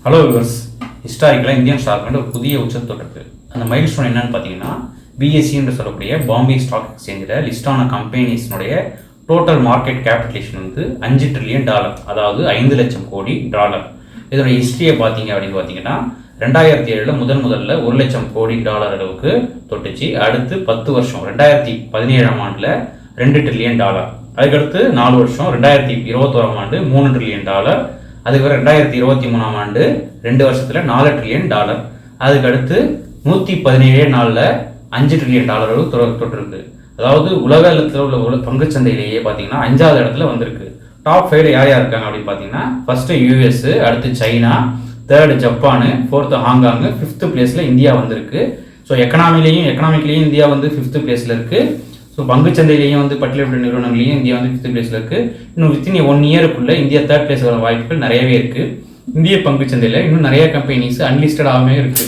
Hello viewers, ஹிஸ்டாரிக்கலாக Indian stock market ஒரு புதிய உச்சத்தை தொட்டிருக்கு. அந்த மைல் ஸ்டோன் என்னன்னு பார்த்தீங்கன்னா, பிஎஸ்சி என்று சொல்லக்கூடிய பாம்பே ஸ்டாக் எக்ஸ்சேஞ்சில் லிஸ்டான கம்பெனிஸ்னுடைய டோட்டல் மார்க்கெட் கேபிட்டலேஷன் வந்து $5 ட்ரில்லியன், அதாவது 5 லட்சம் கோடி டாலர். இதோட ஹிஸ்ட்ரியை பார்த்தீங்க அப்படின்னு பார்த்தீங்கன்னா 2007 முதல்ல 1 லட்சம் கோடி டாலர் அளவுக்கு தொட்டுச்சு. அடுத்து 10 வருஷம் 2017ஆம் ஆண்டில் $2 ட்ரில்லியன், அதுக்கடுத்து 4 வருஷம் 2021ஆம் ஆண்டு $3 ட்ரில்லியன், அதுக்கப்புறம் 2023ஆம் ஆண்டு 2 வருஷத்தில் $4 ட்ரில்லியன், அதுக்கடுத்து 117 நாளில் $5 ட்ரில்லியன் அளவு தொட்டிருக்கு. அதாவது உலகத்தில் உள்ள பங்குச்சந்தையிலேயே பார்த்தீங்கன்னா 5வது இடத்துல வந்திருக்கு. டாப் 5 யார் யார் இருக்காங்க அப்படின்னு பார்த்தீங்கன்னா, ஃபர்ஸ்ட்டு யூஎஸ், அடுத்து China, 3rd Japan, 4th ஹாங்காங்கு, 5th பிளேஸில் இந்தியா வந்திருக்கு. ஸோ எக்கனாமிக்லேயும் இந்தியா வந்து 5th பிளேஸில் இருக்குது. ஸோ பங்குச்சந்தையிலையும் வந்து பட்டியலிட்ட நிறுவனங்களையும் இந்தியா வந்து 5th பிளேஸில் இருக்குது. இன்னும் வித்தின் 1 இயருக்குள்ளே இந்தியா 3rd பிளேஸ் வர வாய்ப்புகள் நிறையவே இருக்குது. இந்திய பங்குச்சந்தையில் இன்னும் நிறைய கம்பெனிஸ் அன்லிஸ்டடாகவே இருக்குது,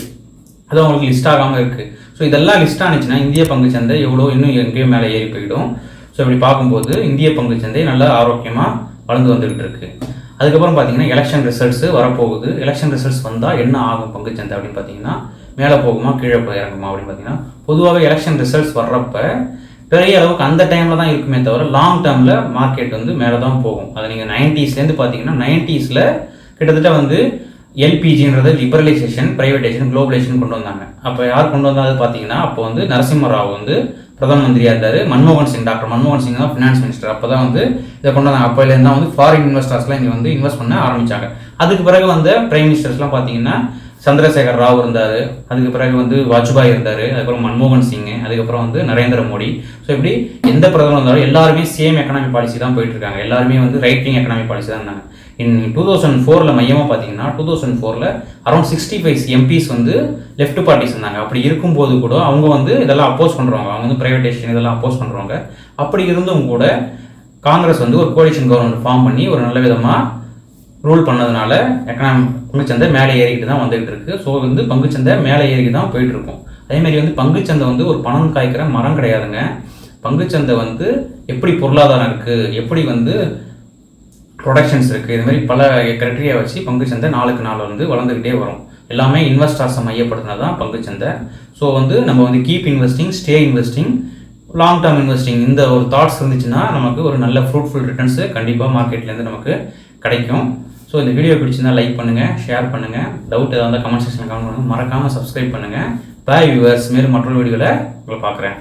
அது அவங்களுக்கு லிஸ்ட் ஆகாமல் இருக்குது. ஸோ இதெல்லாம் லிஸ்ட் ஆனிச்சுன்னா இந்திய பங்குச்சந்தை எவ்வளோ இன்னும் எங்கேயும் மேலே ஏறி போயிடும். ஸோ இப்படி பார்க்கும்போது இந்திய பங்குச்சந்தை நல்லா ஆரோக்கியமாக வளர்ந்து வந்துகிட்டு இருக்கு. அதுக்கப்புறம் பார்த்தீங்கன்னா எலெக்ஷன் ரிசல்ட்ஸ் வரப்போகுது. எலெக்ஷன் ரிசல்ட்ஸ் வந்தால் என்ன ஆகும் பங்குச்சந்தை அப்படின்னு பார்த்தீங்கன்னா, மேலே போகுமா கீழே போய் இறங்குமா அப்படின்னு பார்த்தீங்கன்னா, பொதுவாகவே எலெக்ஷன் ரிசல்ட்ஸ் வர்றப்ப பெரிய அளவுக்கு அந்த டைமில் தான் இருக்குமே தவிர லாங் டேர்மில் மார்க்கெட் வந்து மேலே தான் போகும். அதை நீங்கள் 90ஸ்லேருந்து பார்த்தீங்கன்னா 90ஸ்ல கிட்டத்தட்ட வந்து எல்பிஜின்றது லிபரலைசேஷன், பிரைவேடைசேஷன், குளோபலைசேஷன் கொண்டு வந்தாங்க. அப்போ யார் கொண்டு வந்தாது பார்த்தீங்கன்னா, அப்போ வந்து நரசிம்ம ராவ் வந்து பிரதம மந்திரியாக இருந்தார். டாக்டர் மன்மோகன் சிங் தான் ஃபினான்ஸ் மினிஸ்டர். அப்போ தான் வந்து இதை கொண்டு வந்தாங்க. அப்போலேருந்து தான் வந்து ஃபாரின் இன்வெஸ்டர்ஸ்லாம் இங்கே வந்து இன்வெஸ்ட் பண்ண ஆரம்பித்தாங்க. அதுக்கு பிறகு வந்து பிரைம் மினிஸ்டர்ஸ்லாம் பார்த்தீங்கன்னா சந்திரசேகர் ராவ் இருந்தார், அதுக்கு பிறகு வந்து வாஜ்பாய் இருந்தார், அதுக்கப்புறம் மன்மோகன் சிங், அதுக்கப்புறம் வந்து நரேந்திர மோடி. ஸோ இப்படி எந்த பிரதமர் இருந்தாலும் எல்லாருமே சேம் எக்கனாமிக் பாலிசி தான் போயிட்டு இருக்காங்க. எல்லாருமே வந்து ரைட் விங் எக்கனாமிக் பாலிசி தான் இருந்தாங்க. 2004 மையமாக பார்த்தீங்கன்னா 2004 அரௌண்ட் 65 எம்பிஸ் வந்து லெஃப்ட் பார்ட்டிஸ் இருந்தாங்க. அப்படி இருக்கும்போது கூட அவங்க வந்து இதெல்லாம் அப்போஸ் பண்ணுறவங்க, அவங்க வந்து பிரைவேடைசேஷன் இதெல்லாம் அப்போஸ் பண்ணுறவங்க. அப்படி இருந்தும் கூட காங்கிரஸ் வந்து ஒரு கோலிஷன் கவர்மெண்ட் ஃபார்ம் பண்ணி ஒரு நல்ல விதமாக ரூல் பண்ணதுனால பங்குச்சந்தை மேலே ஏறிக்கிட்டு தான் வந்துகிட்டு இருக்கு. ஸோ வந்து பங்குச்சந்தை மேலே ஏறிக்கிட்டு தான் போயிட்டு இருக்கும். அதேமாதிரி வந்து பங்குச்சந்தை வந்து ஒரு பணம் காய்க்கிற மரம் கிடையாதுங்க. பங்குச்சந்தை வந்து எப்படி பொருளாதாரம் இருக்குது, எப்படி வந்து ப்ரொடக்ஷன்ஸ் இருக்குது, இது மாதிரி பல கிரைட்டீரியா வச்சு பங்குச்சந்தை நாளுக்கு நாள் வந்து வளர்ந்துக்கிட்டே வரும். எல்லாமே இன்வெஸ்டர்ஸை மையப்படுத்தினது தான் பங்குச்சந்தை. ஸோ வந்து நம்ம வந்து keep investing, stay investing, long term investing, இந்த ஒரு தாட்ஸ் இருந்துச்சுன்னா நமக்கு ஒரு நல்ல ஃப்ரூட்ஃபுல் ரிட்டர்ன்ஸு கண்டிப்பாக மார்க்கெட்லேருந்து நமக்கு கிடைக்கும். ஸோ இந்த வீடியோ பிடிச்சிருந்தா லைக் பண்ணுங்கள், ஷேர் பண்ணுங்கள், டவுட் ஏதாவது கமெண்ட் செக்ஷனில் கமெண்ட் பண்ணுங்கள், மறக்காமல் சப்ஸ்கிரைப் பண்ணுங்கள். பாய் வியூவர்ஸ், மேலும் மற்றொரு வீடியோவில் உங்களை பார்க்குறேன்.